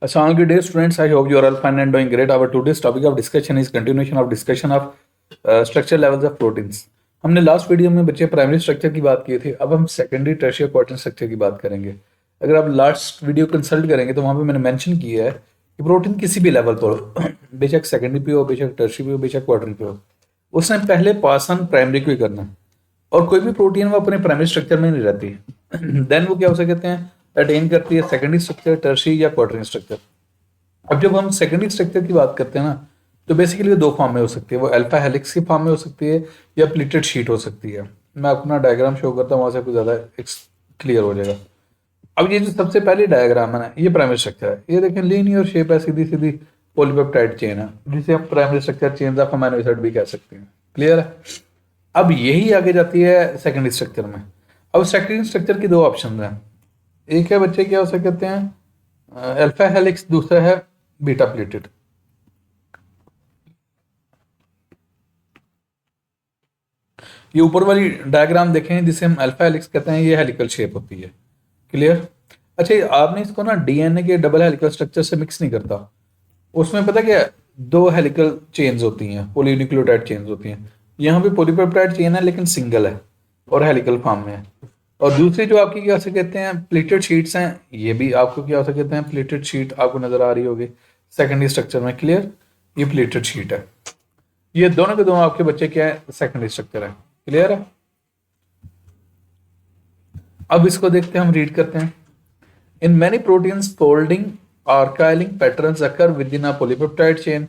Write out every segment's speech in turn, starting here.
Assalamu good day, students. I hope you are all fine and doing great. Our today's topic of discussion is continuation of discussion of structure levels of proteins. हमने last video में बच्चे primary structure की बात की थी. अब हम secondary tertiary quarter structure की बात करेंगे. अगर आप लास्ट वीडियो कंसल्ट करेंगे तो वहां पे मैंने मेंशन किया है कि प्रोटीन किसी भी लेवल पर हो, बेशक सेकेंडरी पे हो, बेशक टर्शियरी पे हो, बेशक क्वार्टरी पे हो, उसने पहले पास ऑन प्राइमरी को ही करना है. और कोई भी प्रोटीन वो अपने प्राइमरी स्ट्रक्चर में नहीं रहती. देन वो क्या हो सकते हैं, अटेन करती है सेकेंडरी स्ट्रक्चर, टर्शियरी या क्वार्टरी स्ट्रक्चर. अब जब हम सेकेंडरी स्ट्रक्चर की बात करते हैं ना, तो बेसिकली दो फॉर्म में हो सकती है. वो अल्फा हेलिक्स की फॉर्म में हो सकती है या प्लीटेड शीट हो सकती है. मैं आपको ना डायग्राम शो करता हूँ, वहां से कुछ ज़्यादा क्लियर हो जाएगा. अब ये जो सबसे पहली डायग्राम है ना, ये प्राइमरी स्ट्रक्चर है. ये देखें लीनियर शेप है, सीधी सीधी पॉलीपेप्टाइड चेन है, जिसे हम primary structure chain of amino acid भी कह सकते हैं. क्लियर है. अब यही आगे जाती है सेकेंडरी स्ट्रक्चर में. अब सेकेंडरी स्ट्रक्चर की दो ऑप्शन हैं. एक है बच्चे क्या हो सकते हैं, अल्फा हेलिक्स, दूसरा है बीटा प्लेटेड. ये ऊपर वाली डायग्राम देखें जिसे हम अल्फा हेलिक्स कहते हैं, ये हेलिकल शेप होती है. क्लियर. अच्छा, आपने इसको ना डीएनए के डबल हेलिकल स्ट्रक्चर से मिक्स नहीं करता. उसमें पता क्या, दो हेलिकल चेन्स होती हैं, पॉलीन्यूक्लियोटाइड चेन्स होती हैं. यहाँ पे पॉलीपेप्टाइड चेन है लेकिन सिंगल है और हेलिकल फॉर्म में है. और दूसरी जो आपकी क्या से कहते हैं प्लेटेड शीट्स हैं, ये भी आपको क्या हो सकते हैं प्लेटेड शीट आपको नजर आ रही होगी सेकेंडरी स्ट्रक्चर में. क्लियर. ये प्लेटेड शीट है. ये दोनों के दोनों आपके बच्चे क्या है, सेकेंडरी स्ट्रक्चर है. क्लियर है. अब इसको देखते हैं, हम रीड करते हैं. इन मैनी प्रोटीन्स फोल्डिंग और coiling patterns occur within a polypeptide chain.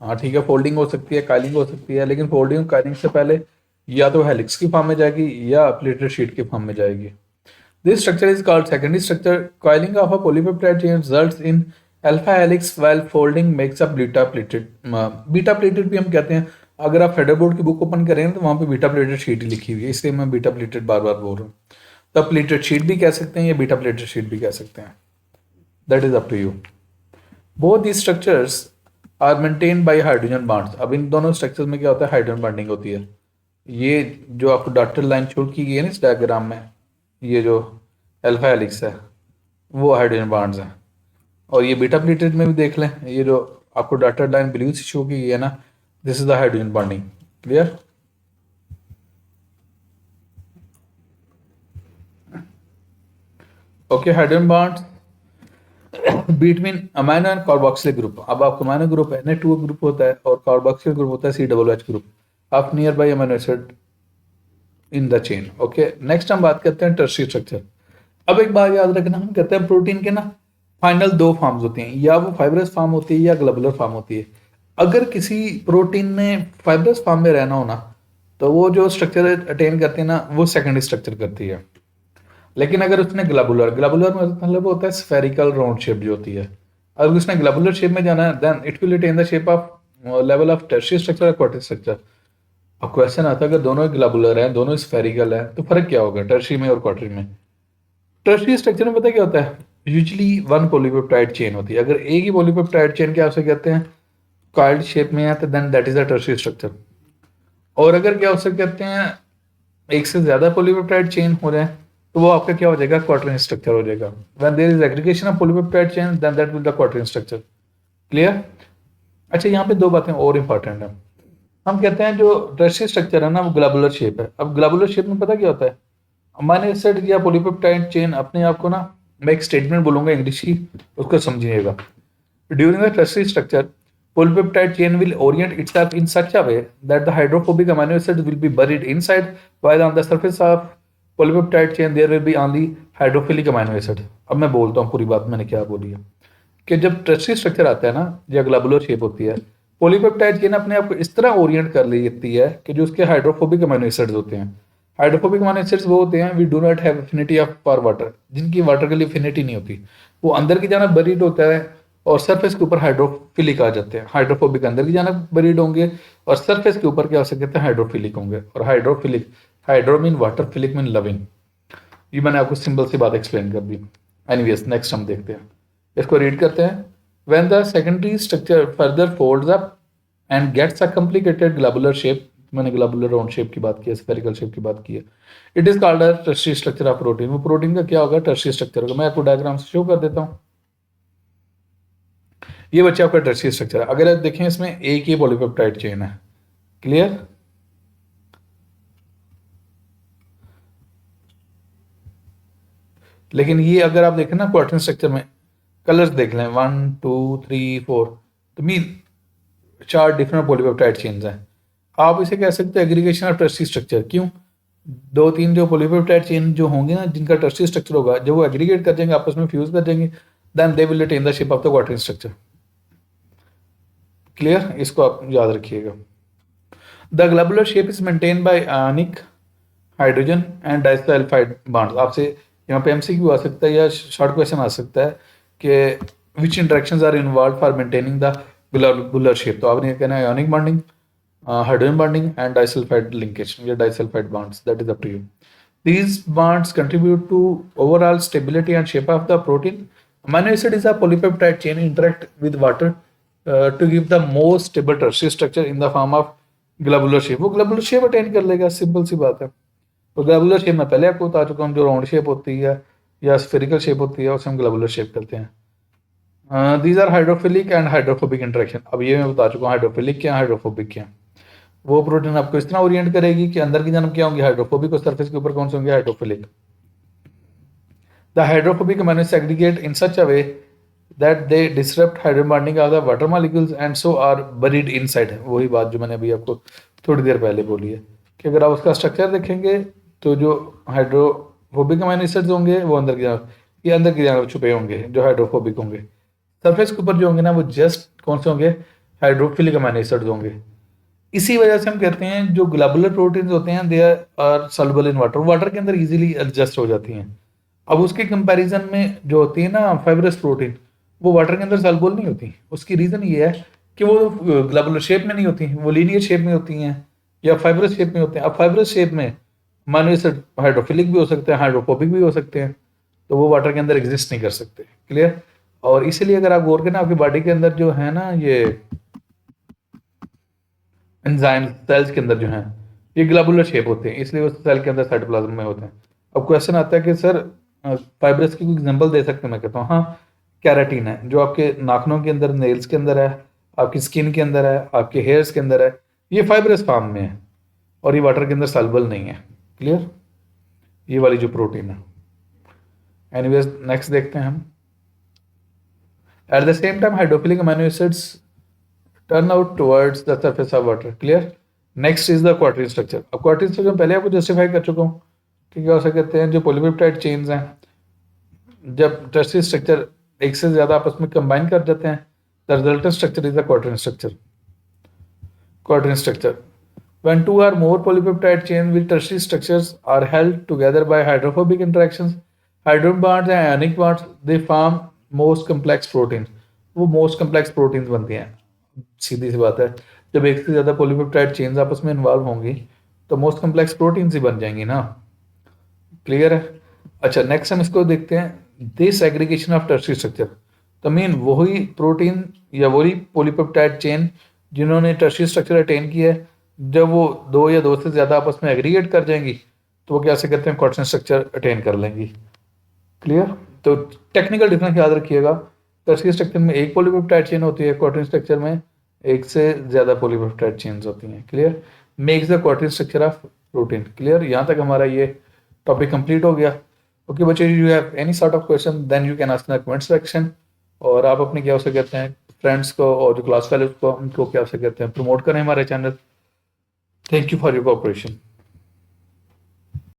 हाँ ठीक है, फोल्डिंग हो सकती है, काइलिंग हो सकती है, लेकिन फोल्डिंग और काइलिंग से पहले या तो हेलिक्स की फॉर्म में जाएगी या प्लेटेड शीट की फॉर्म में जाएगी. This structure is called secondary structure. Coiling of a polypeptide chain results in alpha helix while folding makes up beta pleated. Beta pleated भी हम कहते हैं. अगर आप फेडरबोर्ड की बुक ओपन करेंगे तो वहां पे बीटा प्लेटेड शीट ही लिखी हुई है, इसलिए मैं बीटा प्लेटेड बार बार बोल रहा हूँ. तो प्लेटेड शीट भी कह सकते हैं या बीटा प्लेटेड शीट भी कह सकते हैं. That is up to you. Both the structures are maintained by hydrogen bonds. अब इन दोनों स्ट्रक्चर्स में क्या होता है, हाइड्रोजन बॉन्डिंग होती है. ये जो आपको डॉटेड लाइन शो की गई है ना इस डायग्राम में, ये जो अल्फा हेलिक्स है वो हाइड्रोजन बॉन्ड्स हैं. और ये बीटा प्लेटेड में भी देख लें, ये जो आपको डॉटेड लाइन ब्लू से शो की गई है ना, this is the hydrogen bonding. Clear. Okay, hydrogen bonds between amino and carboxylic group. अब आपका अमाइनो ग्रुप Na2 ग्रुप होता है और कार्बोक्सिलिक ग्रुप होता है COOH group of near by amino acid in the chain. Okay, next हम बात करते हैं टर्शियरी स्ट्रक्चर. अब एक बात याद रखना, हम कहते हैं प्रोटीन के ना फाइनल दो फॉर्म्स होती हैं, या वो फाइब्रस फॉर्म होती है या ग्लोबुलर फॉर्म होती है. अगर किसी प्रोटीन ने फाइब्रस फॉर्म में रहना हो ना, तो वो जो स्ट्रक्चर अटेन करती है ना, वो सेकेंडरी स्ट्रक्चर करती है. लेकिन अगर उसने ग्लोबुलर ग्लोबुलर मतलब होता है स्फेरिकल राउंड शेप जो होती है, अगर उसने ग्लोबुलर शेप में जाना है then it will attain the shape of level of tertiary structure और क्वार्टर स्ट्रक्चर. अब क्वेश्चन आता है अगर दोनों ग्लोबुलर हैं, दोनों स्फेरिकल है, तो फर्क क्या होगा टर्शियरी में और क्वार्टरी में. टर्शियरी स्ट्रक्चर में पता क्या होता है, यूजुअली वन पॉलीपेप्टाइड चेन होती है. अगर एक ही पॉलीपेप्टाइड चेन क्या उसे कहते हैं कॉइल्ड शेप में है, तो then that is a tertiary structure. और अगर क्या उसे कहते हैं एक से ज्यादा पॉलीपेप्टाइड चेन हो जाए, तो वो आपका क्या हो जाएगा, क्वार्टरनरी स्ट्रक्चर हो जाएगा. When there is aggregation of polypeptide chain then that will the quaternary structure. Clear. अच्छा, यहाँ पे दो बातें और इंपॉर्टेंट है. हम कहते हैं जो टर्शियरी स्ट्रक्चर है ना, वो ग्लोबुलर शेप है. अब ग्लोबुलर शेप में पता क्या होता है, अमाइनो एसिड या पॉलीपेप्टाइड चेन अपने आप को ना, मैं एक स्टेटमेंट बोलूंगा इंग्लिश की, उसको समझिएगा. During the tertiary structure polypeptide chain will orient itself in such a way that the hydrophobic amino acids will be buried inside, while on the surface of polypeptide chain there will be only hydrophilic amino acid. अब मैं बोलता हूँ पूरी बात मैंने क्या बोली है, कि जब टर्शियरी स्ट्रक्चर आता है ना, या ग्लोबुलर शेप होती है, पॉलीपेप्टाइड चेन अपने आप को इस तरह ओरिएंट कर लेती है कि जो उसके हाइड्रोफोबिक अमीनो एसिड्स होते हैं, हाइड्रोफोबिक अमीनो एसिड्स वो होते हैं we do not have affinity of for water, जिनकी वाटर के लिए एफिनिटी नहीं होती, वो अंदर की जाना बरीड होता है और सरफेस के ऊपर हाइड्रोफिलिक आ जाते हैं. हाइड्रोफोबिक अंदर की जाना बरीड होंगे और सरफेस के ऊपर क्या हो सकते हैं, हाइड्रोफिलिक होंगे. और hydrophilic, hydro mean water, philic mean loving. ये मैंने आपको सिंपल सी बात एक्सप्लेन कर दी. एनीवेज नेक्स्ट हम देखते हैं, इसको रीड करते हैं. When the secondary structure further folds up and gets a complicated globular shape, मैंने ग्लोबुलर राउंड शेप की बात की है, स्फेरिकल शेप की बात की है, it is called a tertiary structure of protein. वो प्रोटीन का क्या होगा, टर्शियरी स्ट्रक्चर होगा. मैं आपको डायग्राम से शो कर देता हूँ. ये बच्चे आपका टर्शियरी स्ट्रक्चर है। अगर आप देखें इसमें एक ही पॉलीपेप्टाइड चेन है, क्लियर। लेकिन ये अगर आप देखें ना क्वार्टरनरी स्ट्रक्चर में, कलर्स देख लें 1 2 3 4, तो मीन 4 डिफरेंट पॉलीपेप्टाइड चेन्स हैं। आप इसे कह सकते हैं एग्रीगेशन ऑफ टर्शियरी स्ट्रक्चर। क्यों? 2-3 जो पॉलीपेप्टाइड चेन जो होंगे ना, जिनका टर्शियरी स्ट्रक्चर होगा, जब वो एग्रीगेट कर जाएंगे, आपस में फ्यूज कर जाएंगे, then they will retain the shape of the quaternary structure. Clear? इसको आप याद रखिएगा। The globular shape is maintain by ionic hydrogen and disulphide bonds. आपसे यहाँ पे एमसीक्यू आ सकता है या शॉर्ट क्वेश्चन आ सकता है कि which interactions are involved for maintaining the globular shape. तो आपने कहना है ionic bonding, hydrogen bonding and disulfide linkage या disulfide bonds, that is up to you. These bonds contribute to overall stability and shape of the protein. Amino acid is a polypeptide chain interact with water to give the most stable tertiary structure in the form of globular shape. वो globular shape attain कर लेगा, simple सी बात है। तो globular shape मैं पहले आपको बता चुका हूँ, जो राउंड शेप होती है या स्फेरिकल शेप होती है उसे हम globular shape करते हैं। These are hydrophilic and hydrophobic interaction. अब ये मैं बता चुका हूँ हाइड्रोफिलिक क्या हाइड्रोफोबिक क्या। वो प्रोटीन आपको इस तरह ओरिएंट करेगी कि अंदर की जानब क्या होंगे हाइड्रोफोबिक और सरफेस के ऊपर कौन से होंगे hydrophilic. The hydrophobic amino acid aggregate in such a way that they disrupt hydrogen bonding of the water molecules and so are buried inside. वही बात जो मैंने अभी आपको थोड़ी देर पहले बोली है कि अगर आप उसका स्ट्रक्चर देखेंगे तो जो हाइड्रोफोबिक अमीनो एसिड्स होंगे वो अंदर की जानब, ये अंदर की जानब छुपे होंगे जो हाइड्रोफोबिक होंगे। सरफेस के ऊपर जो होंगे ना वो जस्ट कौन से होंगे हाइड्रोफिलिक अमीनो एसिड्स होंगे। इसी वजह से हम कहते हैं जो ग्लोबुलर प्रोटीन्स होते हैं they are soluble in water, water के अंदर इजीली एडजस्ट हो जाती हैं। अब उसके कंपैरिजन में जो होती है ना फाइब्रस प्रोटीन, वो वाटर के अंदर सॉल्युबल नहीं होती। उसकी रीज़न ये है कि वो ग्लोबुलर शेप में नहीं होती, वो लीनियर शेप में होती हैं या फाइब्रस शेप में होते हैं। अब फाइब्रस शेप में अमीनो एसिड हाइड्रोफिलिक भी हो सकते हैं, हाइड्रोफोबिक भी हो सकते हैं, तो वो वाटर के अंदर एग्जिस्ट नहीं कर सकते। क्लियर? और इसीलिए अगर आप गौर करें आपकी बॉडी के अंदर जो है ना ये एंजाइम सेल्स के अंदर जो हैं ये ग्लोबुलर शेप होते हैं, इसलिए वो सेल के अंदर साइटोप्लाज्म में होते हैं। अब क्वेश्चन आता है कि सर फाइब्रस की कोई एग्जांपल दे सकते हैं? मैं कहता हूँ हाँ, कैराटीन है जो आपके नाखूनों के अंदर, नेल्स के अंदर है, आपकी स्किन के अंदर है, आपके हेयर्स के अंदर है, ये फाइब्रस फॉर्म में है और ये वाटर के अंदर सॉल्युबल नहीं है। क्लियर? ये वाली जो प्रोटीन है। एनीवेज नेक्स्ट देखते हैं हम। At the same time hydrophilic amino acids turn out towards the surface of water. Clear? Next is the quaternary structure. अब quaternary structure पहले आपको जस्टिफाई कर चुका हूँ कि क्या हो सकते हैं जो पॉलीपेप्टाइड चेन्स हैं, जब टर्शियरी स्ट्रक्चर एक से ज़्यादा आपस में कंबाइन कर जाते हैं, the resultant structure is the quaternary structure. Quaternary structure when two or more polypeptide chains with tertiary structures are held together by hydrophobic interactions, hydrogen bonds and ionic bonds, they form most complex proteins. वो most complex proteins बनती हैं। सीधी सी बात है, जब एक से ज़्यादा polypeptide chains आपस में इन्वॉल्व होंगी तो मोस्ट कम्प्लेक्स प्रोटीन्स ही बन जाएंगी ना। क्लियर है? अच्छा, नेक्स्ट हम इसको देखते हैं this aggregation of tertiary structure. तो मीन वही प्रोटीन या वही पॉलीपेप्टाइड चेन जिन्होंने टर्शियरी स्ट्रक्चर अटेन किया है, जब वो दो या दो से ज़्यादा आपस में एग्रीगेट कर जाएंगी तो वो क्या से कहते हैं क्वाटरनरी स्ट्रक्चर अटेन कर लेंगी। क्लियर? तो टेक्निकल डिफरेंस याद रखिएगा, टर्शियरी स्ट्रक्चर में एक पॉलीपेप्टाइड चेन होती है, क्वाटरनरी स्ट्रक्चर में एक से ज़्यादा पॉलीपेप्टाइड चेन्स होती हैं। Clear? Makes the quaternary structure of protein. Clear? यहाँ तक हमारा ये टॉपिक कंप्लीट हो गया। ओके बच्चे, you have any sort of question then you can ask in the comment section. और आप अपने क्या उसे कहते हैं फ्रेंड्स को और जो क्लास फेलोज को उनको क्या उसे कहते हैं प्रमोट करें हमारे channel. Thank you for your cooperation.